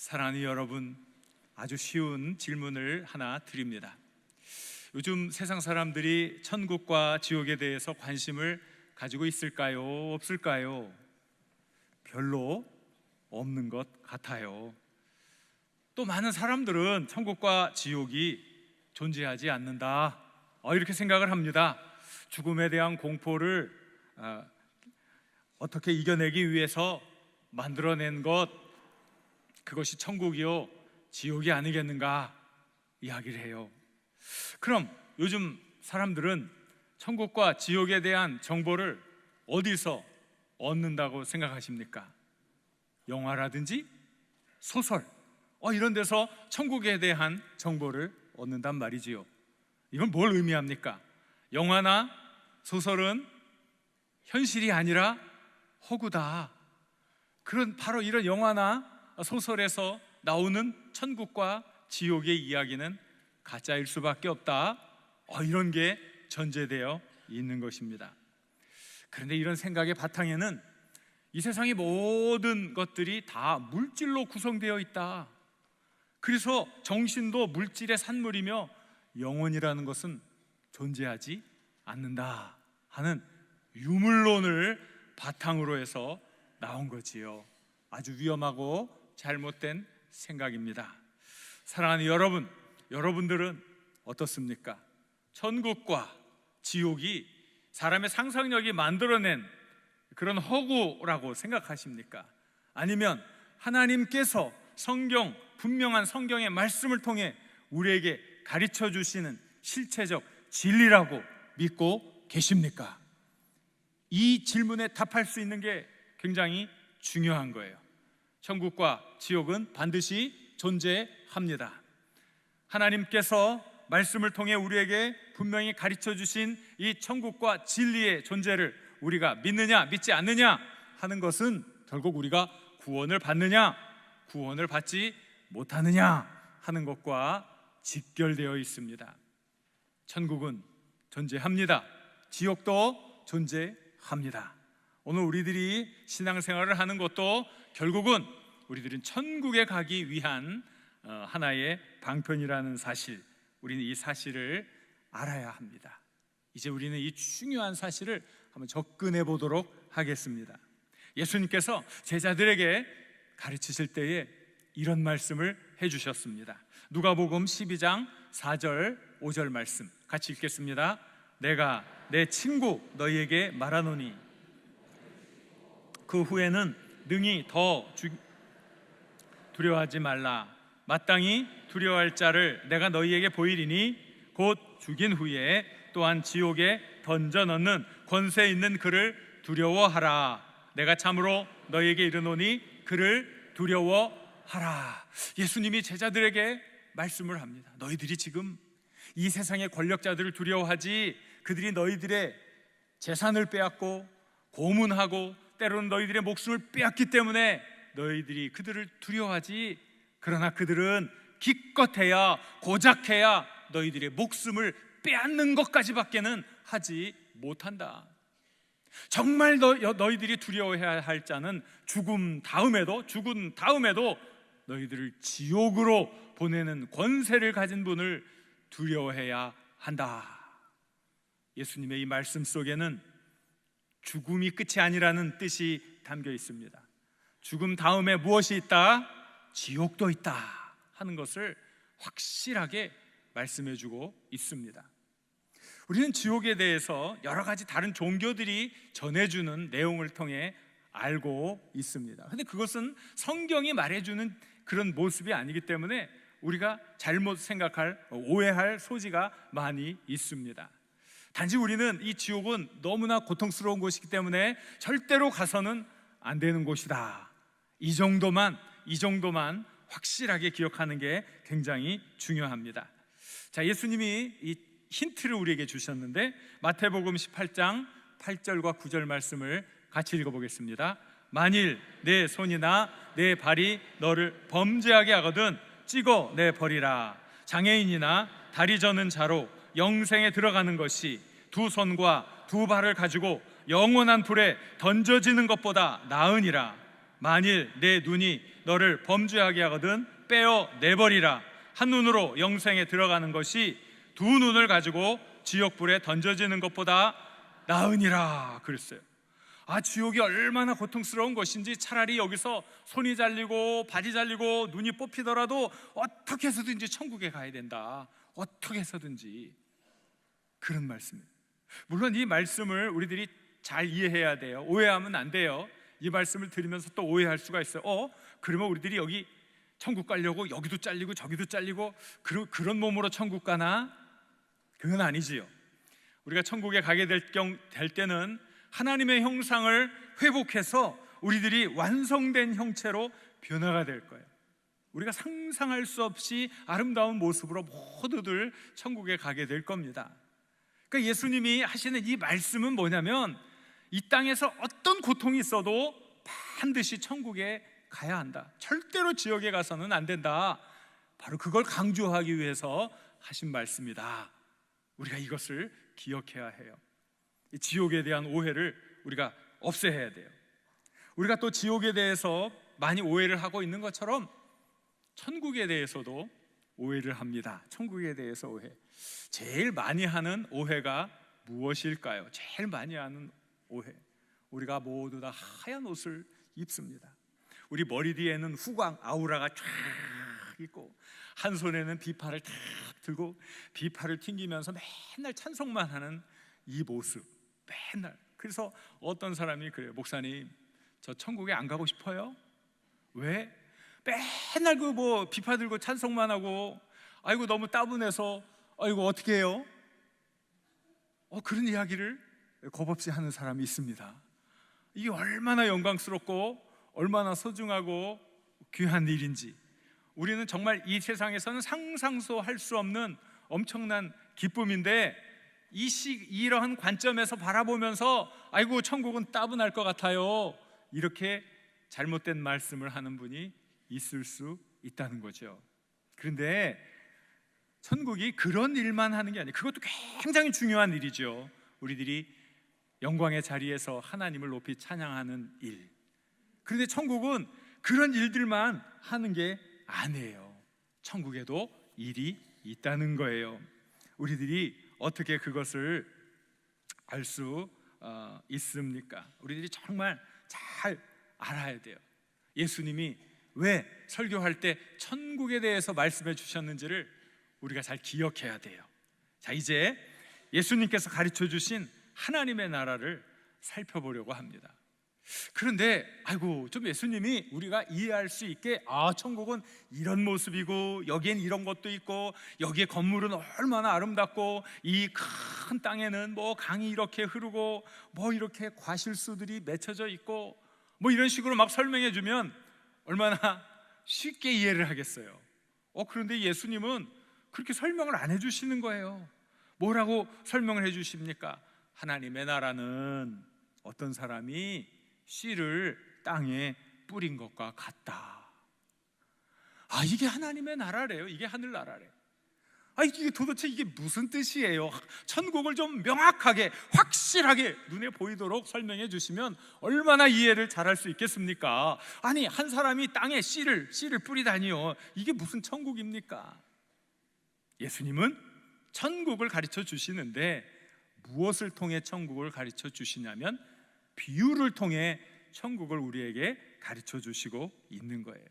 사랑하는 여러분, 아주 쉬운 질문을 하나 드립니다. 요즘 세상 사람들이 천국과 지옥에 대해서 관심을 가지고 있을까요? 없을까요? 별로 없는 것 같아요. 또 많은 사람들은 천국과 지옥이 존재하지 않는다, 이렇게 생각을 합니다. 죽음에 대한 공포를 어떻게 이겨내기 위해서 만들어낸 것, 그것이 천국이요 지옥이 아니겠는가 이야기를 해요. 그럼 요즘 사람들은 천국과 지옥에 대한 정보를 어디서 얻는다고 생각하십니까? 영화라든지 소설, 이런 데서 천국에 대한 정보를 얻는단 말이지요. 이건 뭘 의미합니까? 영화나 소설은 현실이 아니라 허구다. 바로 이런 영화나 소설에서 나오는 천국과 지옥의 이야기는 가짜일 수밖에 없다, 이런 게 전제되어 있는 것입니다. 그런데 이런 생각의 바탕에는 이 세상의 모든 것들이 다 물질로 구성되어 있다, 그래서 정신도 물질의 산물이며 영혼이라는 것은 존재하지 않는다 하는 유물론을 바탕으로 해서 나온 거지요. 아주 위험하고 잘못된 생각입니다. 사랑하는 여러분, 여러분들은 어떻습니까? 천국과 지옥이 사람의 상상력이 만들어낸 그런 허구라고 생각하십니까? 아니면 하나님께서 분명한 성경의 말씀을 통해 우리에게 가르쳐 주시는 실체적 진리라고 믿고 계십니까? 이 질문에 답할 수 있는 게 굉장히 중요한 거예요. 천국과 지옥은 반드시 존재합니다. 하나님께서 말씀을 통해 우리에게 분명히 가르쳐 주신 이 천국과 진리의 존재를 우리가 믿느냐 믿지 않느냐 하는 것은 결국 우리가 구원을 받느냐 구원을 받지 못하느냐 하는 것과 직결되어 있습니다. 천국은 존재합니다. 지옥도 존재합니다. 오늘 우리들이 신앙생활을 하는 것도 결국은 우리들은 천국에 가기 위한 하나의 방편이라는 사실, 우리는 이 사실을 알아야 합니다. 이제 우리는 이 중요한 사실을 한번 접근해 보도록 하겠습니다. 예수님께서 제자들에게 가르치실 때에 이런 말씀을 해주셨습니다. 누가복음 12장 4절 5절 말씀 같이 읽겠습니다. 내가 내 친구 너희에게 말하노니 그 후에는 능히 더 두려워하지 말라. 마땅히 두려워할 자를 내가 너희에게 보이리니 곧 죽인 후에 또한 지옥에 던져 넣는 권세 있는 그를 두려워하라. 내가 참으로 너희에게 이르노니 그를 두려워하라. 예수님이 제자들에게 말씀을 합니다. 너희들이 지금 이 세상의 권력자들을 두려워하지, 그들이 너희들의 재산을 빼앗고 고문하고 때로는 너희들의 목숨을 빼앗기 때문에 너희들이 그들을 두려워하지, 그러나 그들은 기껏해야 고작해야 너희들의 목숨을 빼앗는 것까지밖에는 하지 못한다. 정말 너희들이 두려워해야 할 자는 죽은 다음에도 너희들을 지옥으로 보내는 권세를 가진 분을 두려워해야 한다. 예수님의 이 말씀 속에는 죽음이 끝이 아니라는 뜻이 담겨 있습니다. 죽음 다음에 무엇이 있다? 지옥도 있다 하는 것을 확실하게 말씀해 주고 있습니다. 우리는 지옥에 대해서 여러 가지 다른 종교들이 전해주는 내용을 통해 알고 있습니다. 그런데 그것은 성경이 말해주는 그런 모습이 아니기 때문에 우리가 잘못 오해할 소지가 많이 있습니다. 단지 우리는 이 지옥은 너무나 고통스러운 곳이기 때문에 절대로 가서는 안 되는 곳이다, 이 정도만 확실하게 기억하는 게 굉장히 중요합니다. 자, 예수님이 이 힌트를 우리에게 주셨는데 마태복음 18장 8절과 9절 말씀을 같이 읽어보겠습니다. 만일 내 손이나 내 발이 너를 범죄하게 하거든 찍어 내버리라. 장애인이나 다리 저는 자로 영생에 들어가는 것이 두 손과 두 발을 가지고 영원한 불에 던져지는 것보다 나으니라. 만일 내 눈이 너를 범죄하게 하거든 빼어 내버리라. 한 눈으로 영생에 들어가는 것이 두 눈을 가지고 지옥불에 던져지는 것보다 나으니라 그랬어요. 지옥이 얼마나 고통스러운 것인지 차라리 여기서 손이 잘리고 발이 잘리고 눈이 뽑히더라도 어떻게 해서든지 천국에 가야 된다. 어떻게 해서든지. 그런 말씀입니다. 물론 이 말씀을 우리들이 잘 이해해야 돼요. 오해하면 안 돼요. 이 말씀을 들으면서 또 오해할 수가 있어요. 그러면 우리들이 여기 천국 가려고 여기도 잘리고 저기도 잘리고 그런 몸으로 천국 가나? 그건 아니지요. 우리가 천국에 가게 될 때는 하나님의 형상을 회복해서 우리들이 완성된 형체로 변화가 될 거예요. 우리가 상상할 수 없이 아름다운 모습으로 모두들 천국에 가게 될 겁니다. 그러니까 예수님이 하시는 이 말씀은 뭐냐면 이 땅에서 어떤 고통이 있어도 반드시 천국에 가야 한다. 절대로 지옥에 가서는 안 된다. 바로 그걸 강조하기 위해서 하신 말씀이다. 우리가 이것을 기억해야 해요. 이 지옥에 대한 오해를 우리가 없애야 돼요. 우리가 또 지옥에 대해서 많이 오해를 하고 있는 것처럼 천국에 대해서도 오해를 합니다. 천국에 대해서 오해. 제일 많이 하는 오해가 무엇일까요? 제일 많이 하는 오해. 우리가 모두 다 하얀 옷을 입습니다. 우리 머리 뒤에는 후광, 아우라가 쫙 있고 한 손에는 비파를 탁 들고 비파를 튕기면서 맨날 찬송만 하는 이 모습. 맨날. 그래서 어떤 사람이 그래요. 목사님, 저 천국에 안 가고 싶어요. 왜? 맨날 비파 들고 찬송만 하고 아이고 너무 따분해서 아이고 어떻게 해요? 그런 이야기를 겁없이 하는 사람이 있습니다. 이게 얼마나 영광스럽고 얼마나 소중하고 귀한 일인지 우리는 정말 이 세상에서는 상상도 할 수 없는 엄청난 기쁨인데 이러한 관점에서 바라보면서 아이고 천국은 따분할 것 같아요, 이렇게 잘못된 말씀을 하는 분이 있을 수 있다는 거죠. 그런데 천국이 그런 일만 하는 게 아니에요. 그것도 굉장히 중요한 일이죠. 우리들이 영광의 자리에서 하나님을 높이 찬양하는 일. 그런데 천국은 그런 일들만 하는 게 아니에요. 천국에도 일이 있다는 거예요. 우리들이 어떻게 그것을 알 수 있습니까? 우리들이 정말 잘 알아야 돼요. 예수님이 왜 설교할 때 천국에 대해서 말씀해 주셨는지를 우리가 잘 기억해야 돼요. 자, 이제 예수님께서 가르쳐 주신 하나님의 나라를 살펴보려고 합니다. 그런데 좀 예수님이 우리가 이해할 수 있게 천국은 이런 모습이고 여기엔 이런 것도 있고 여기에 건물은 얼마나 아름답고 이 큰 땅에는 강이 이렇게 흐르고 이렇게 과실수들이 맺혀져 있고 이런 식으로 막 설명해 주면 얼마나 쉽게 이해를 하겠어요. 그런데 예수님은 그렇게 설명을 안 해주시는 거예요. 뭐라고 설명을 해주십니까? 하나님의 나라는 어떤 사람이 씨를 땅에 뿌린 것과 같다. 이게 하나님의 나라래요. 이게 하늘나라래. 이게 도대체 이게 무슨 뜻이에요? 천국을 좀 명확하게 확실하게 눈에 보이도록 설명해 주시면 얼마나 이해를 잘할 수 있겠습니까? 한 사람이 땅에 씨를 뿌리다니요, 이게 무슨 천국입니까? 예수님은 천국을 가르쳐 주시는데 무엇을 통해 천국을 가르쳐 주시냐면 비유를 통해 천국을 우리에게 가르쳐 주시고 있는 거예요.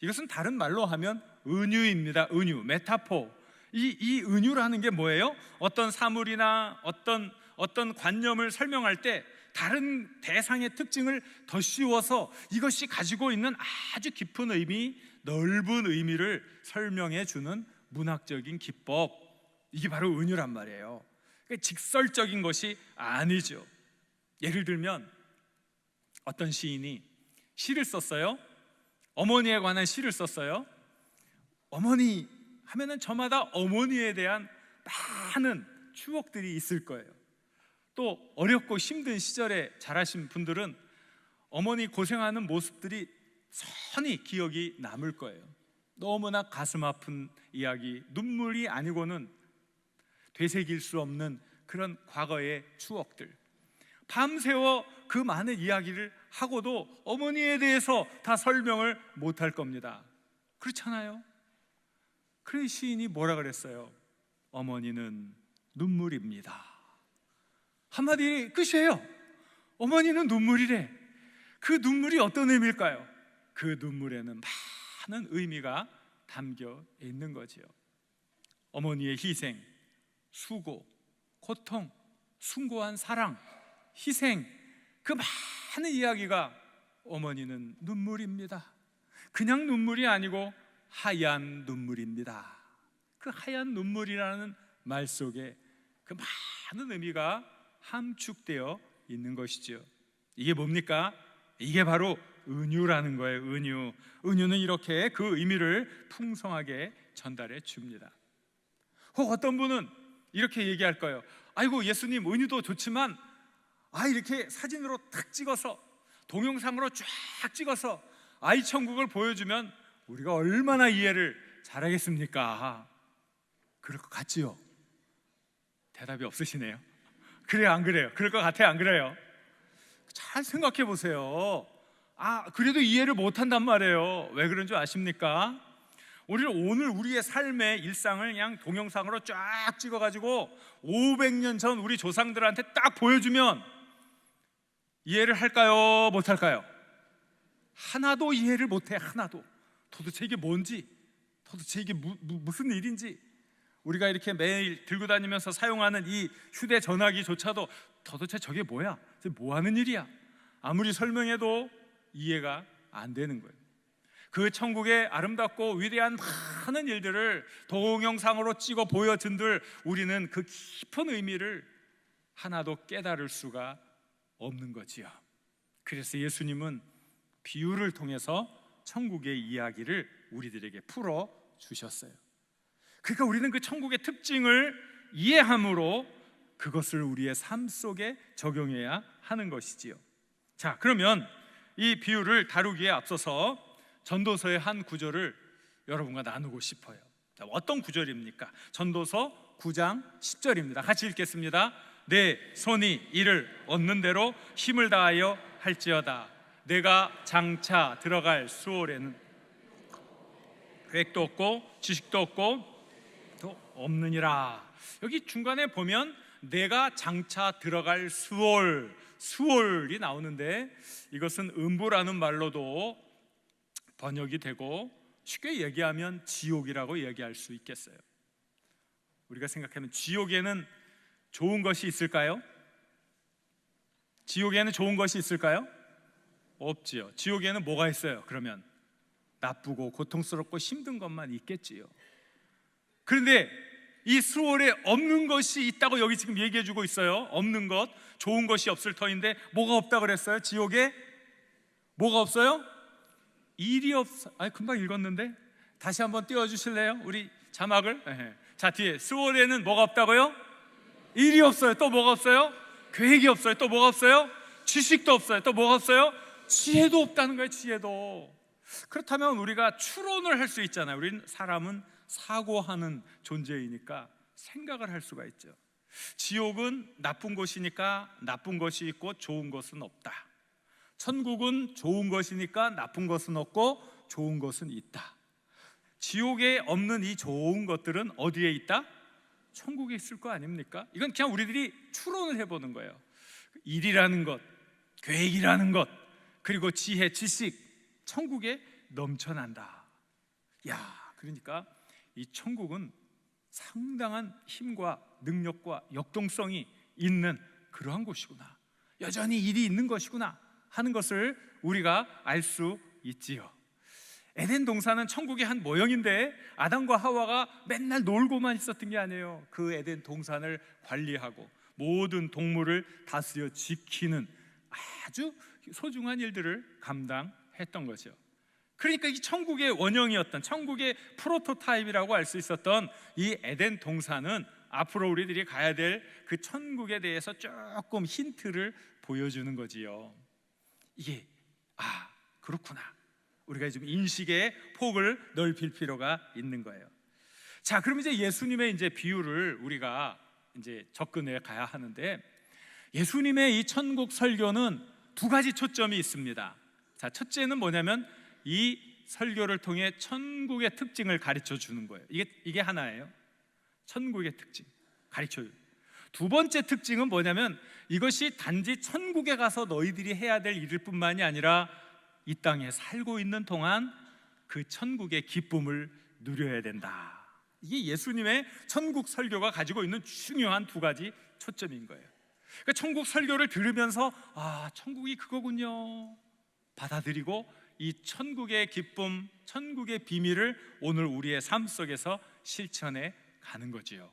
이것은 다른 말로 하면 은유입니다. 은유, 메타포. 이 은유라는 게 뭐예요? 어떤 사물이나 어떤 관념을 설명할 때 다른 대상의 특징을 더 씌워서 이것이 가지고 있는 아주 깊은 의미, 넓은 의미를 설명해 주는 문학적인 기법, 이게 바로 은유란 말이에요. 그러니까 직설적인 것이 아니죠. 예를 들면 어떤 시인이 시를 썼어요. 어머니에 관한 시를 썼어요. 어머니 하면은 저마다 어머니에 대한 많은 추억들이 있을 거예요. 또 어렵고 힘든 시절에 자라신 분들은 어머니 고생하는 모습들이 선히 기억이 남을 거예요. 너무나 가슴 아픈 이야기, 눈물이 아니고는 되새길 수 없는 그런 과거의 추억들, 밤새워 그 많은 이야기를 하고도 어머니에 대해서 다 설명을 못할 겁니다. 그렇잖아요. 그래 시인이 뭐라 그랬어요? 어머니는 눈물입니다. 한마디 끝이에요. 어머니는 눈물이래. 그 눈물이 어떤 의미일까요? 그 눈물에는 많은 의미가 담겨 있는 거지요. 어머니의 희생, 수고, 고통, 숭고한 사랑, 희생, 그 많은 이야기가 어머니는 눈물입니다. 그냥 눈물이 아니고 하얀 눈물입니다. 그 하얀 눈물이라는 말 속에 그 많은 의미가 함축되어 있는 것이죠. 이게 뭡니까? 이게 바로 은유라는 거예요. 은유. 은유는 이렇게 그 의미를 풍성하게 전달해 줍니다. 혹 어떤 분은 이렇게 얘기할 거예요. 아이고 예수님 은유도 좋지만 이렇게 사진으로 탁 찍어서 동영상으로 쫙 찍어서 아이 천국을 보여주면 우리가 얼마나 이해를 잘하겠습니까? 그럴 것 같지요? 대답이 없으시네요. 그래요, 안 그래요? 그럴 것 같아요, 안 그래요? 잘 생각해 보세요. 그래도 이해를 못한단 말이에요. 왜 그런 줄 아십니까? 우리는 오늘 우리의 삶의 일상을 그냥 동영상으로 쫙 찍어가지고 500년 전 우리 조상들한테 딱 보여주면 이해를 할까요? 못할까요? 하나도 이해를 못해. 하나도. 도대체 이게 뭔지, 도대체 이게 무슨 일인지, 우리가 이렇게 매일 들고 다니면서 사용하는 이 휴대전화기조차도 도대체 저게 뭐야? 뭐 하는 일이야? 아무리 설명해도 이해가 안 되는 거예요. 그 천국의 아름답고 위대한 많은 일들을 동영상으로 찍어 보여준들 우리는 그 깊은 의미를 하나도 깨달을 수가 없는 거지요. 그래서 예수님은 비유를 통해서 천국의 이야기를 우리들에게 풀어 주셨어요. 그러니까 우리는 그 천국의 특징을 이해함으로 그것을 우리의 삶 속에 적용해야 하는 것이지요. 자, 그러면 이 비유를 다루기에 앞서서 전도서의 한 구절을 여러분과 나누고 싶어요. 자, 어떤 구절입니까? 전도서 9장 10절입니다. 같이 읽겠습니다. 내 손이 이를 얻는 대로 힘을 다하여 할지어다. 내가 장차 들어갈 수월에는 계획도 없고 지식도 없고 또 없느니라. 여기 중간에 보면 내가 장차 들어갈 수월이 나오는데 이것은 음부라는 말로도 번역이 되고 쉽게 얘기하면 지옥이라고 얘기할 수 있겠어요. 우리가 생각하면 지옥에는 좋은 것이 있을까요? 지옥에는 좋은 것이 있을까요? 없지요. 지옥에는 뭐가 있어요? 그러면 나쁘고 고통스럽고 힘든 것만 있겠지요. 그런데 이 수월에 없는 것이 있다고 여기 지금 얘기해 주고 있어요. 없는 것, 좋은 것이 없을 터인데 뭐가 없다고 그랬어요? 지옥에 뭐가 없어요? 일이 없어. 금방 읽었는데 다시 한번 띄워주실래요? 우리 자막을. 자, 뒤에 수월에는 뭐가 없다고요? 일이 없어요. 또 뭐가 없어요? 계획이 없어요. 또 뭐가 없어요? 지식도 없어요. 또 뭐가 없어요? 지혜도 없다는 거예요. 지혜도. 그렇다면 우리가 추론을 할 수 있잖아요. 우리는 사람은 사고하는 존재이니까 생각을 할 수가 있죠. 지옥은 나쁜 곳이니까 나쁜 것이 있고 좋은 것은 없다. 천국은 좋은 것이니까 나쁜 것은 없고 좋은 것은 있다. 지옥에 없는 이 좋은 것들은 어디에 있다? 천국에 있을 거 아닙니까? 이건 그냥 우리들이 추론을 해보는 거예요. 일이라는 것, 계획이라는 것, 그리고 지혜, 지식, 천국에 넘쳐난다. 그러니까 이 천국은 상당한 힘과 능력과 역동성이 있는 그러한 곳이구나, 여전히 일이 있는 것이구나 하는 것을 우리가 알 수 있지요. 에덴 동산은 천국의 한 모형인데 아담과 하와가 맨날 놀고만 있었던 게 아니에요. 그 에덴 동산을 관리하고 모든 동물을 다스려 지키는 아주 소중한 일들을 감당했던 거죠. 그러니까 이 천국의 원형이었던, 천국의 프로토타입이라고 알 수 있었던 이 에덴 동산은 앞으로 우리들이 가야 될 그 천국에 대해서 조금 힌트를 보여주는 거지요. 이게 그렇구나, 우리가 좀 인식의 폭을 넓힐 필요가 있는 거예요. 자, 그럼 이제 예수님의 이제 비유를 우리가 이제 접근해 가야 하는데, 예수님의 이 천국 설교는 두 가지 초점이 있습니다. 자, 첫째는 뭐냐면 이 설교를 통해 천국의 특징을 가르쳐 주는 거예요. 이게 하나예요. 천국의 특징 가르쳐요. 두 번째 특징은 뭐냐면 이것이 단지 천국에 가서 너희들이 해야 될 일일 뿐만이 아니라 이 땅에 살고 있는 동안 그 천국의 기쁨을 누려야 된다. 이게 예수님의 천국 설교가 가지고 있는 중요한 두 가지 초점인 거예요. 그러니까 천국 설교를 들으면서 천국이 그거군요 받아들이고 이 천국의 기쁨, 천국의 비밀을 오늘 우리의 삶 속에서 실천해 가는 거지요.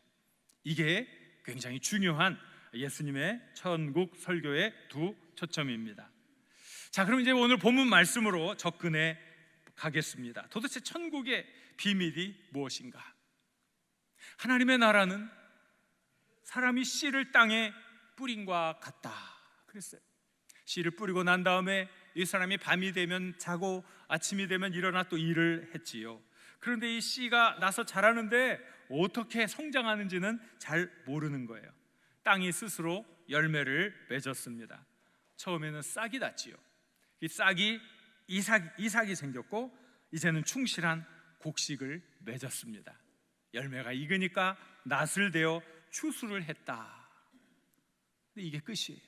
이게 굉장히 중요한 예수님의 천국 설교의 두 초점입니다. 자, 그럼 이제 오늘 본문 말씀으로 접근해 가겠습니다. 도대체 천국의 비밀이 무엇인가? 하나님의 나라는 사람이 씨를 땅에 뿌린과 같다 그랬어요. 씨를 뿌리고 난 다음에 이 사람이 밤이 되면 자고 아침이 되면 일어나 또 일을 했지요. 그런데 이 씨가 나서 자라는데 어떻게 성장하는지는 잘 모르는 거예요. 땅이 스스로 열매를 맺었습니다. 처음에는 싹이 났지요. 이 싹이 이삭이 생겼고 이제는 충실한 곡식을 맺었습니다. 열매가 익으니까 낫을 대어 추수를 했다. 근데 이게 끝이에요.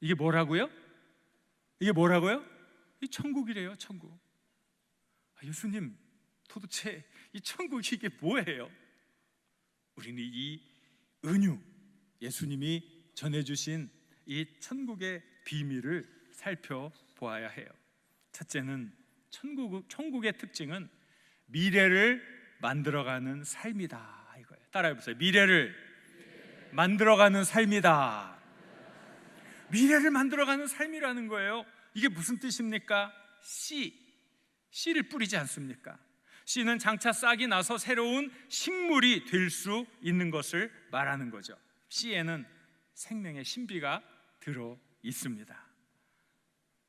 이게 뭐라고요? 이 천국이래요. 천국. 예수님, 도대체 이 천국이 이게 뭐예요? 우리는 이 은유, 예수님이 전해주신 이 천국의 비밀을 살펴보아야 해요. 첫째는 천국의 특징은 미래를 만들어가는 삶이다 이거예요. 따라해보세요. 미래를 만들어가는 삶이다. 미래를 만들어가는 삶이라는 거예요. 이게 무슨 뜻입니까? 씨를 뿌리지 않습니까? 씨는 장차 싹이 나서 새로운 식물이 될 수 있는 것을 말하는 거죠. 씨에는 생명의 신비가 들어 있습니다.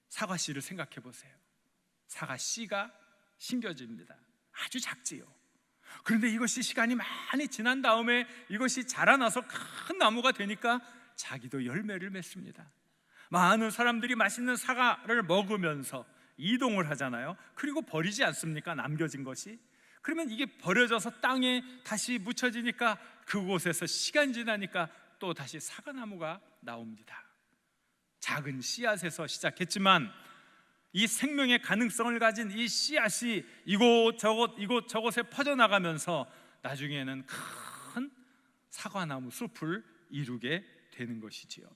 사과 씨를 생각해 보세요. 사과 씨가 심겨집니다. 아주 작지요. 그런데 이것이 시간이 많이 지난 다음에 이것이 자라나서 큰 나무가 되니까 자기도 열매를 맺습니다. 많은 사람들이 맛있는 사과를 먹으면서 이동을 하잖아요. 그리고 버리지 않습니까? 남겨진 것이. 그러면 이게 버려져서 땅에 다시 묻혀지니까 그곳에서 시간 지나니까 또 다시 사과나무가 나옵니다. 작은 씨앗에서 시작했지만 이 생명의 가능성을 가진 이 씨앗이 이곳저곳에 퍼져나가면서 나중에는 큰 사과나무 숲을 이루게 되는 것이지요.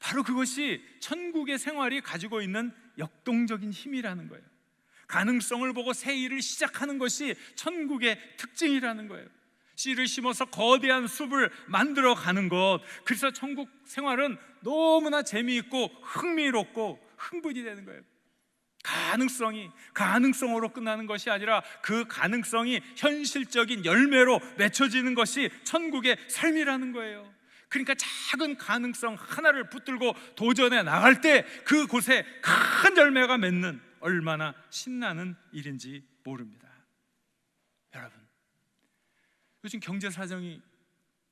바로 그것이 천국의 생활이 가지고 있는 역동적인 힘이라는 거예요. 가능성을 보고 새 일을 시작하는 것이 천국의 특징이라는 거예요. 씨를 심어서 거대한 숲을 만들어 가는 것. 그래서 천국 생활은 너무나 재미있고 흥미롭고 흥분이 되는 거예요. 가능성으로 끝나는 것이 아니라 그 가능성이 현실적인 열매로 맺혀지는 것이 천국의 삶이라는 거예요. 그러니까 작은 가능성 하나를 붙들고 도전해 나갈 때 그곳에 큰 열매가 맺는 얼마나 신나는 일인지 모릅니다. 여러분, 요즘 경제 사정이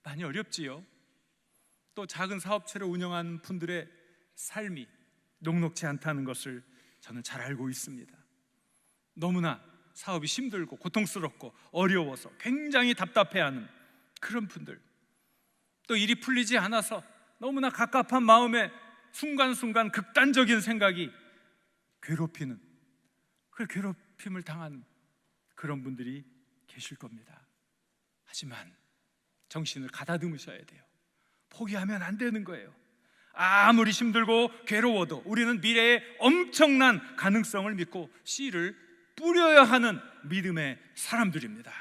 많이 어렵지요. 또 작은 사업체를 운영하는 분들의 삶이 녹록지 않다는 것을 저는 잘 알고 있습니다. 너무나 사업이 힘들고 고통스럽고 어려워서 굉장히 답답해하는 그런 분들, 또 일이 풀리지 않아서 너무나 갑갑한 마음에 순간순간 극단적인 생각이 괴롭힘을 당하는 그런 분들이 계실 겁니다. 하지만 정신을 가다듬으셔야 돼요. 포기하면 안 되는 거예요. 아무리 힘들고 괴로워도 우리는 미래에 엄청난 가능성을 믿고 씨를 뿌려야 하는 믿음의 사람들입니다.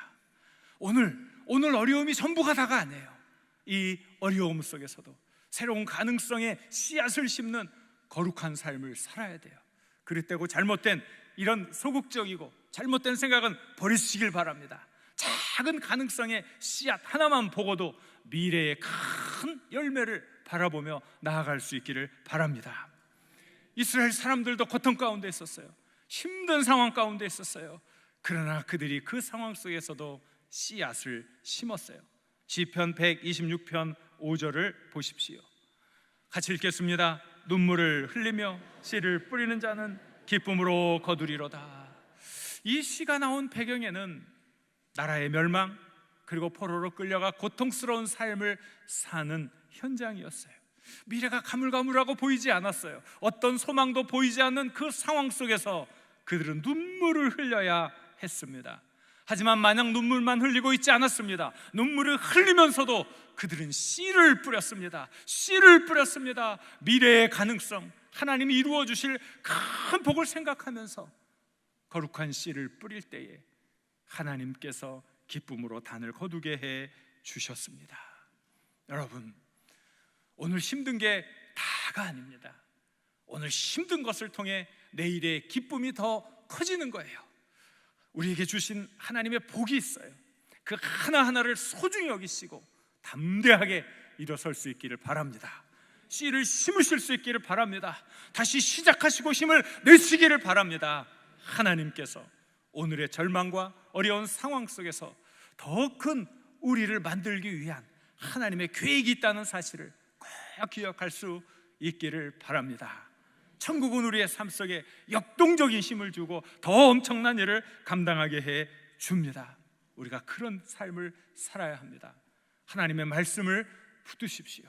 오늘 어려움이 전부가 다가 아니에요. 이 어려움 속에서도 새로운 가능성의 씨앗을 심는 거룩한 삶을 살아야 돼요. 그릇되고 잘못된 이런 소극적이고 잘못된 생각은 버리시길 바랍니다. 작은 가능성의 씨앗 하나만 보고도 미래의 큰 열매를 바라보며 나아갈 수 있기를 바랍니다. 이스라엘 사람들도 고통 가운데 있었어요. 힘든 상황 가운데 있었어요. 그러나 그들이 그 상황 속에서도 씨앗을 심었어요. 시편 126편 5절을 보십시오. 같이 읽겠습니다. 눈물을 흘리며 씨를 뿌리는 자는 기쁨으로 거두리로다. 이 시가 나온 배경에는 나라의 멸망, 그리고 포로로 끌려가 고통스러운 삶을 사는 현장이었어요. 미래가 가물가물하고 보이지 않았어요. 어떤 소망도 보이지 않는 그 상황 속에서 그들은 눈물을 흘려야 했습니다. 하지만 마냥 눈물만 흘리고 있지 않았습니다. 눈물을 흘리면서도 그들은 씨를 뿌렸습니다. 씨를 뿌렸습니다. 미래의 가능성, 하나님이 이루어 주실 큰 복을 생각하면서 거룩한 씨를 뿌릴 때에 하나님께서 기쁨으로 단을 거두게 해 주셨습니다. 여러분, 오늘 힘든 게 다가 아닙니다. 오늘 힘든 것을 통해 내일의 기쁨이 더 커지는 거예요. 우리에게 주신 하나님의 복이 있어요. 그 하나하나를 소중히 여기시고 담대하게 일어설 수 있기를 바랍니다. 씨를 심으실 수 있기를 바랍니다. 다시 시작하시고 힘을 내시기를 바랍니다. 하나님께서 오늘의 절망과 어려운 상황 속에서 더 큰 우리를 만들기 위한 하나님의 계획이 있다는 사실을 꼭 기억할 수 있기를 바랍니다. 천국은 우리의 삶 속에 역동적인 힘을 주고 더 엄청난 일을 감당하게 해 줍니다. 우리가 그런 삶을 살아야 합니다. 하나님의 말씀을 붙드십시오.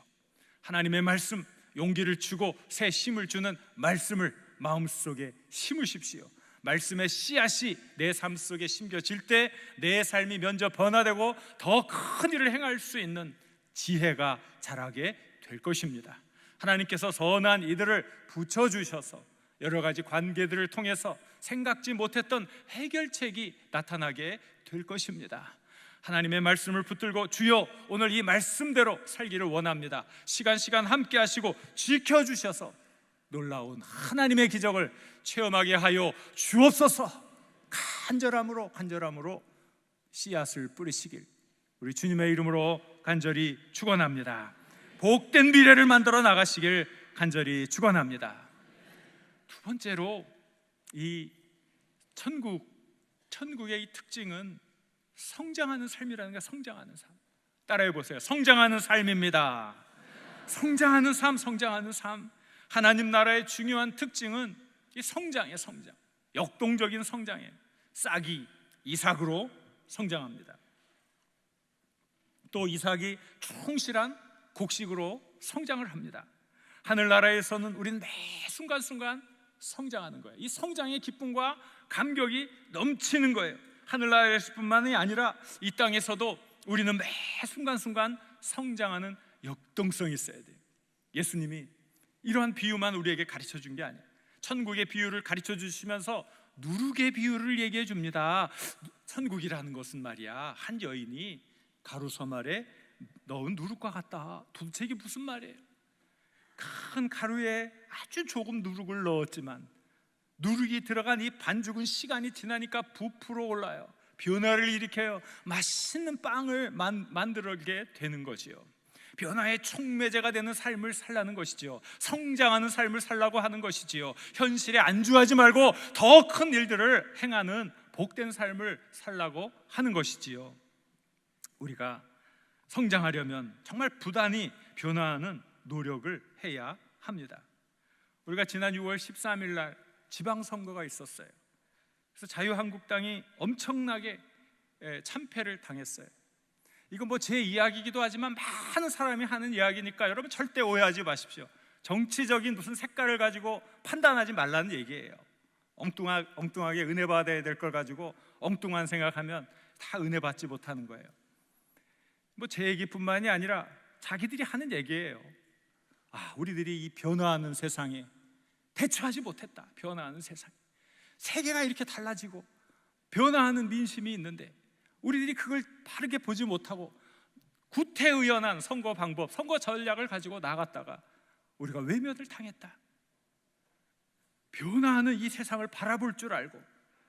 하나님의 말씀, 용기를 주고 새 힘을 주는 말씀을 마음속에 심으십시오. 말씀의 씨앗이 내 삶 속에 심겨질 때 내 삶이 먼저 변화되고 더 큰 일을 행할 수 있는 지혜가 자라게 될 것입니다. 하나님께서 선한 이들을 붙여주셔서 여러 가지 관계들을 통해서 생각지 못했던 해결책이 나타나게 될 것입니다. 하나님의 말씀을 붙들고 주여 오늘 이 말씀대로 살기를 원합니다. 시간 함께 하시고 지켜주셔서 놀라운 하나님의 기적을 체험하게 하여 주옵소서. 간절함으로 씨앗을 뿌리시길 우리 주님의 이름으로 간절히 축원합니다. 복된 미래를 만들어 나가시길 간절히 축원합니다. 두 번째로 이 천국의 이 특징은 성장하는 삶이라는 게 성장하는 삶. 따라해 보세요. 성장하는 삶입니다. 성장하는 삶. 하나님 나라의 중요한 특징은 이 성장이에요. 성장. 역동적인 성장이에요. 싹이 이삭으로 성장합니다. 또 이삭이 충실한 곡식으로 성장을 합니다. 하늘나라에서는 우리는 매 순간순간 성장하는 거예요. 이 성장의 기쁨과 감격이 넘치는 거예요. 하늘나라에서뿐만이 아니라 이 땅에서도 우리는 매 순간순간 성장하는 역동성이 있어야 돼요. 예수님이 이러한 비유만 우리에게 가르쳐 준 게 아니에요. 천국의 비유를 가르쳐 주시면서 누룩의 비유를 얘기해 줍니다. 천국이라는 것은 말이야, 한 여인이 가루서말에 넣은 누룩과 같다. 도대체 이게 무슨 말이에요? 큰 가루에 아주 조금 누룩을 넣었지만 누룩이 들어간 이 반죽은 시간이 지나니까 부풀어 올라요. 변화를 일으켜요. 맛있는 빵을 만들게 되는 거지요. 변화의 촉매제가 되는 삶을 살라는 것이지요. 성장하는 삶을 살라고 하는 것이지요. 현실에 안주하지 말고 더 큰 일들을 행하는 복된 삶을 살라고 하는 것이지요. 우리가 성장하려면 정말 부단히 변화하는 노력을 해야 합니다. 우리가 지난 6월 13일 날 지방선거가 있었어요. 그래서 자유한국당이 엄청나게 참패를 당했어요. 이건 뭐 제 이야기이기도 하지만 많은 사람이 하는 이야기니까 여러분 절대 오해하지 마십시오. 정치적인 무슨 색깔을 가지고 판단하지 말라는 얘기예요. 엉뚱하게 은혜 받아야 될 걸 가지고 엉뚱한 생각하면 다 은혜 받지 못하는 거예요. 뭐 제 얘기뿐만이 아니라 자기들이 하는 얘기예요. 우리들이 이 변화하는 세상에 대처하지 못했다. 변화하는 세상, 세계가 이렇게 달라지고 변화하는 민심이 있는데 우리들이 그걸 바르게 보지 못하고 구태의연한 선거 방법, 선거 전략을 가지고 나갔다가 우리가 외면을 당했다. 변화하는 이 세상을 바라볼 줄 알고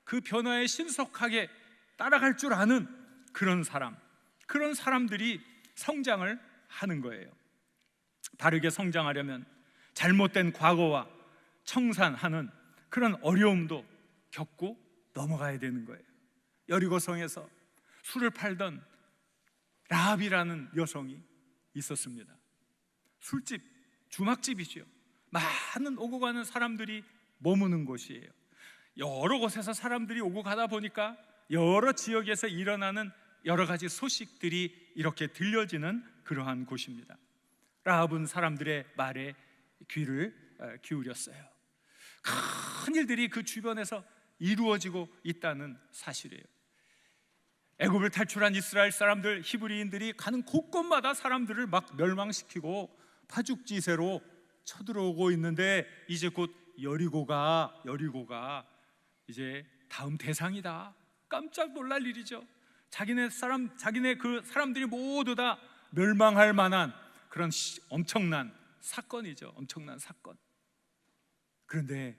그 변화에 신속하게 따라갈 줄 아는 그런 사람들이 성장을 하는 거예요. 바르게 성장하려면 잘못된 과거와 청산하는 그런 어려움도 겪고 넘어가야 되는 거예요. 여리고성에서 술을 팔던 라합이라는 여성이 있었습니다. 술집 주막집이지요. 많은 오고 가는 사람들이 머무는 곳이에요. 여러 곳에서 사람들이 오고 가다 보니까 여러 지역에서 일어나는 여러 가지 소식들이 이렇게 들려지는 그러한 곳입니다. 라합은 사람들의 말에 귀를 기울였어요. 큰 일들이 그 주변에서 이루어지고 있다는 사실이에요. 애굽을 탈출한 이스라엘 사람들, 히브리인들이 가는 곳곳마다 사람들을 막 멸망시키고 파죽지세로 쳐들어오고 있는데, 이제 곧 여리고가 이제 다음 대상이다. 깜짝 놀랄 일이죠. 자기네 그 사람들이 모두 다 멸망할 만한 그런 엄청난 사건이죠. 엄청난 사건. 그런데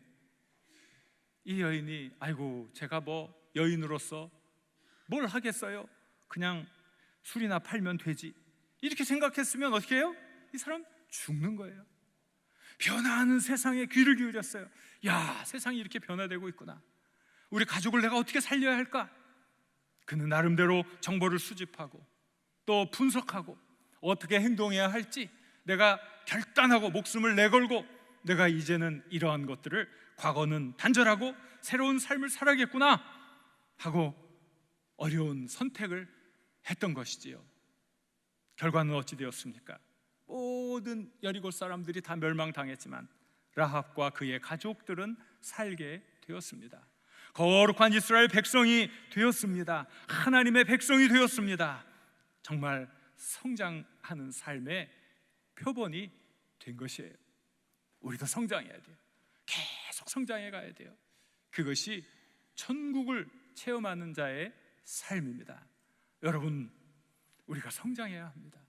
이 여인이, 아이고 제가 뭐 여인으로서 뭘 하겠어요? 그냥 술이나 팔면 되지, 이렇게 생각했으면 어떻게 해요? 이 사람 죽는 거예요. 변화하는 세상에 귀를 기울였어요. 야, 세상이 이렇게 변화되고 있구나. 우리 가족을 내가 어떻게 살려야 할까? 그는 나름대로 정보를 수집하고 또 분석하고 어떻게 행동해야 할지 내가 결단하고 목숨을 내걸고, 내가 이제는 이러한 것들을, 과거는 단절하고 새로운 삶을 살아야겠구나 하고 어려운 선택을 했던 것이지요. 결과는 어찌 되었습니까? 모든 여리고 사람들이 다 멸망당했지만 라합과 그의 가족들은 살게 되었습니다. 거룩한 이스라엘 백성이 되었습니다. 하나님의 백성이 되었습니다. 정말 성장하는 삶의 표본이 된 것이에요. 우리도 성장해야 돼요. 계속 성장해 가야 돼요. 그것이 천국을 체험하는 자의 삶입니다. 여러분, 우리가 성장해야 합니다.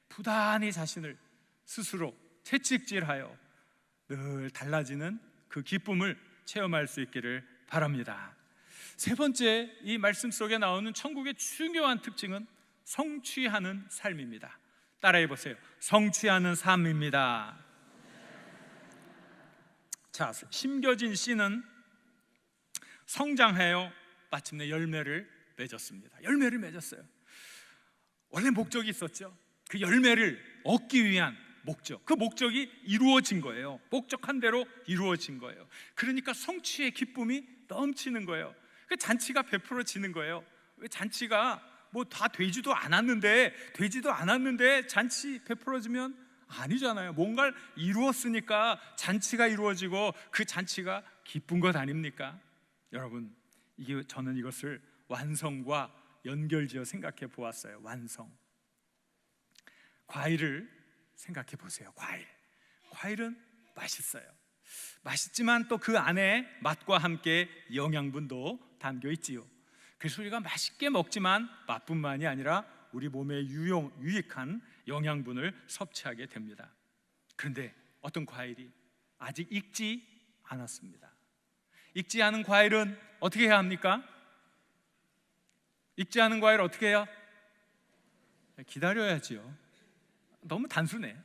부단히 자신을 스스로 채찍질하여 늘 달라지는 그 기쁨을 체험할 수 있기를 바랍니다. 세 번째, 이 말씀 속에 나오는 천국의 중요한 특징은 성취하는 삶입니다. 따라해 보세요. 성취하는 삶입니다. 자, 심겨진 씨는 성장하여 마침내 열매를 맺었습니다. 열매를 맺었어요. 원래 목적이 있었죠. 그 열매를 얻기 위한 목적, 그 목적이 이루어진 거예요. 목적한 대로 이루어진 거예요. 그러니까 성취의 기쁨이 넘치는 거예요. 그 잔치가 베풀어지는 거예요. 왜 잔치가 뭐 다 되지도 않았는데 잔치 베풀어지면 아니잖아요. 뭔가를 이루었으니까 잔치가 이루어지고 그 잔치가 기쁜 것 아닙니까? 여러분, 저는 이것을 완성과 연결지어 생각해 보았어요. 완성. 과일을 생각해 보세요. 과일은 맛있어요. 맛있지만 또 그 안에 맛과 함께 영양분도 담겨 있지요. 그래서 우리가 맛있게 먹지만 맛뿐만이 아니라 우리 몸에 유익한 영양분을 섭취하게 됩니다. 그런데 어떤 과일이 아직 익지 않았습니다. 익지 않은 과일은 어떻게 해야 합니까? 익지 않은 과일 어떻게 해요? 기다려야지요. 너무 단순해.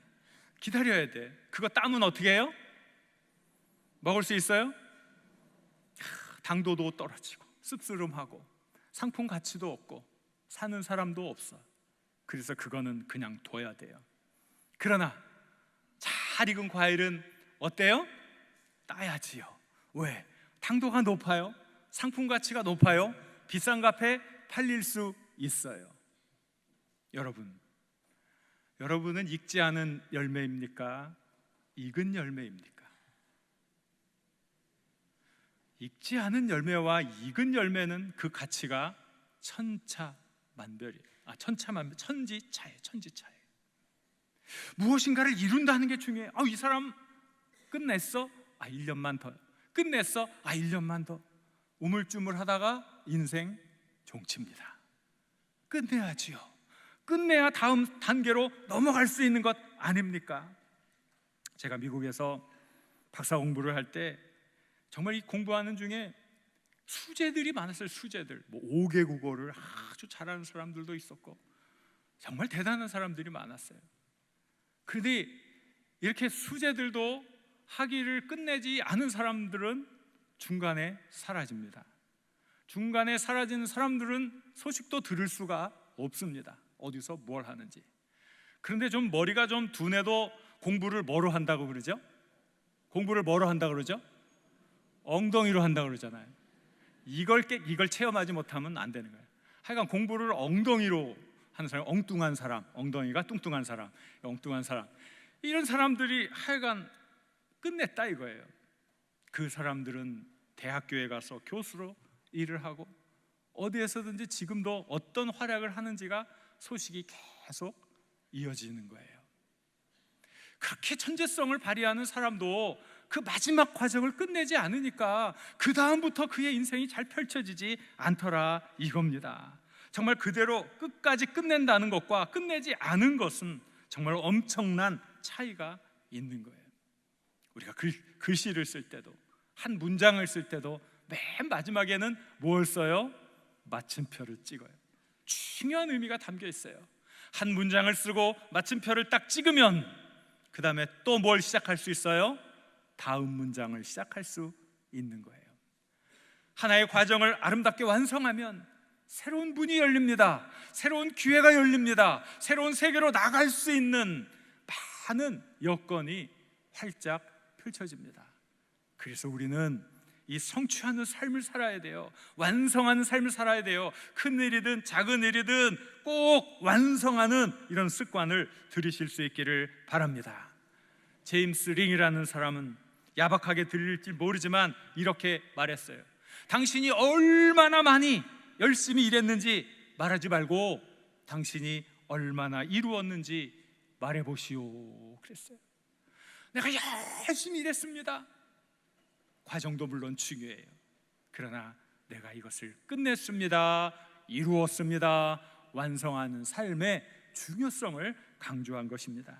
기다려야 돼. 그거 따면 어떻게 해요? 먹을 수 있어요? 당도도 떨어지고 씁쓸음하고 상품 가치도 없고 사는 사람도 없어. 그래서 그거는 그냥 둬야 돼요. 그러나 잘 익은 과일은 어때요? 따야지요. 왜? 당도가 높아요. 상품 가치가 높아요. 비싼 값에 팔릴 수 있어요. 여러분은 익지 않은 열매입니까? 익은 열매입니까? 익지 않은 열매와 익은 열매는 그 가치가 천지차예요. 무엇인가를 이룬다는 게 중요해요. 이 사람 끝냈어? 1년만 더. 끝냈어? 1년만 더. 우물쭈물하다가 인생 종칩니다. 끝내야지요. 끝내야 다음 단계로 넘어갈 수 있는 것 아닙니까? 제가 미국에서 박사 공부를 할 때 정말 이 공부하는 중에 수재들이 많았어요. 수재들, 5개 국어를 아주 잘하는 사람들도 있었고 정말 대단한 사람들이 많았어요. 그런데 이렇게 수재들도 학위를 끝내지 않은 사람들은 중간에 사라집니다. 중간에 사라지는 사람들은 소식도 들을 수가 없습니다. 어디서 뭘 하는지. 그런데 좀 머리가 좀 둔해도 공부를 뭐로 한다고 그러죠? 공부를 뭐로 한다고 그러죠? 엉덩이로 한다고 그러잖아요. 이걸 체험하지 못하면 안 되는 거예요. 하여간 공부를 엉덩이로 하는 사람, 엉뚱한 사람, 엉덩이가 뚱뚱한 사람, 엉뚱한 사람, 이런 사람들이 하여간 끝냈다 이거예요. 그 사람들은 대학교에 가서 교수로 일을 하고 어디에서든지 지금도 어떤 활약을 하는지가 소식이 계속 이어지는 거예요. 그렇게 천재성을 발휘하는 사람도 그 마지막 과정을 끝내지 않으니까 그 다음부터 그의 인생이 잘 펼쳐지지 않더라 이겁니다. 정말 그대로 끝까지 끝낸다는 것과 끝내지 않은 것은 정말 엄청난 차이가 있는 거예요. 우리가 글씨를 쓸 때도, 한 문장을 쓸 때도 맨 마지막에는 뭘 써요? 마침표를 찍어요. 중요한 의미가 담겨 있어요. 한 문장을 쓰고 마침표를 딱 찍으면 그 다음에 또 뭘 시작할 수 있어요? 다음 문장을 시작할 수 있는 거예요. 하나의 과정을 아름답게 완성하면 새로운 문이 열립니다. 새로운 기회가 열립니다. 새로운 세계로 나갈 수 있는 많은 여건이 활짝 펼쳐집니다. 그래서 우리는 이 성취하는 삶을 살아야 돼요. 완성하는 삶을 살아야 돼요. 큰 일이든 작은 일이든 꼭 완성하는 이런 습관을 들이실 수 있기를 바랍니다. 제임스 링이라는 사람은 야박하게 들릴지 모르지만 이렇게 말했어요. 당신이 얼마나 많이 열심히 일했는지 말하지 말고 당신이 얼마나 이루었는지 말해보시오 그랬어요. 내가 열심히 일했습니다. 과정도 물론 중요해요. 그러나 내가 이것을 끝냈습니다. 이루었습니다. 완성하는 삶의 중요성을 강조한 것입니다.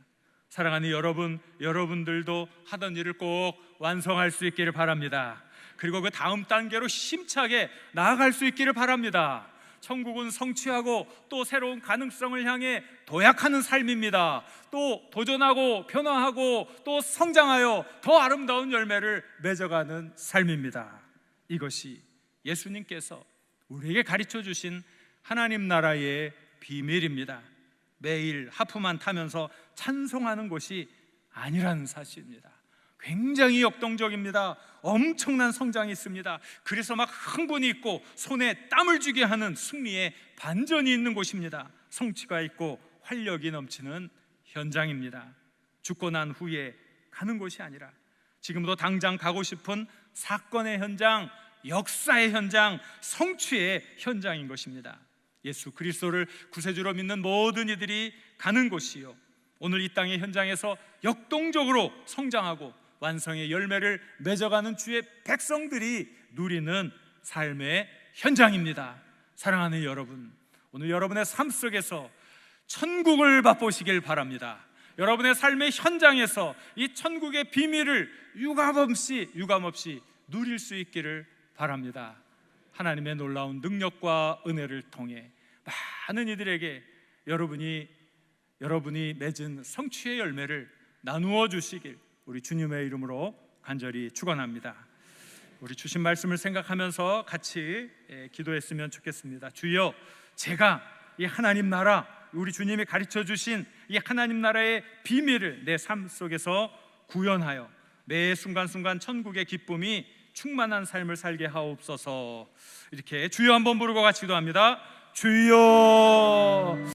사랑하는 여러분, 여러분들도 하던 일을 꼭 완성할 수 있기를 바랍니다. 그리고 그 다음 단계로 힘차게 나아갈 수 있기를 바랍니다. 천국은 성취하고 또 새로운 가능성을 향해 도약하는 삶입니다. 또 도전하고 변화하고 또 성장하여 더 아름다운 열매를 맺어가는 삶입니다. 이것이 예수님께서 우리에게 가르쳐 주신 하나님 나라의 비밀입니다. 매일 하프만 타면서 찬송하는 것이 아니라는 사실입니다. 굉장히 역동적입니다. 엄청난 성장이 있습니다. 그래서 막 흥분이 있고 손에 땀을 쥐게 하는 승리의 반전이 있는 곳입니다. 성취가 있고 활력이 넘치는 현장입니다. 죽고 난 후에 가는 곳이 아니라 지금도 당장 가고 싶은 사건의 현장, 역사의 현장, 성취의 현장인 것입니다. 예수 그리스도를 구세주로 믿는 모든 이들이 가는 곳이요, 오늘 이 땅의 현장에서 역동적으로 성장하고 완성의 열매를 맺어가는 주의 백성들이 누리는 삶의 현장입니다. 사랑하는 여러분, 오늘 여러분의 삶 속에서 천국을 맛보시길 바랍니다. 여러분의 삶의 현장에서 이 천국의 비밀을 유감없이 누릴 수 있기를 바랍니다. 하나님의 놀라운 능력과 은혜를 통해 많은 이들에게 여러분이 맺은 성취의 열매를 나누어 주시길 우리 주님의 이름으로 간절히 축원합니다. 우리 주신 말씀을 생각하면서 같이 기도했으면 좋겠습니다. 주여, 제가 이 하나님 나라, 우리 주님이 가르쳐 주신 이 하나님 나라의 비밀을 내 삶 속에서 구현하여 매 순간순간 천국의 기쁨이 충만한 삶을 살게 하옵소서. 이렇게 주여 한번 부르고 같이 기도합니다. 주여.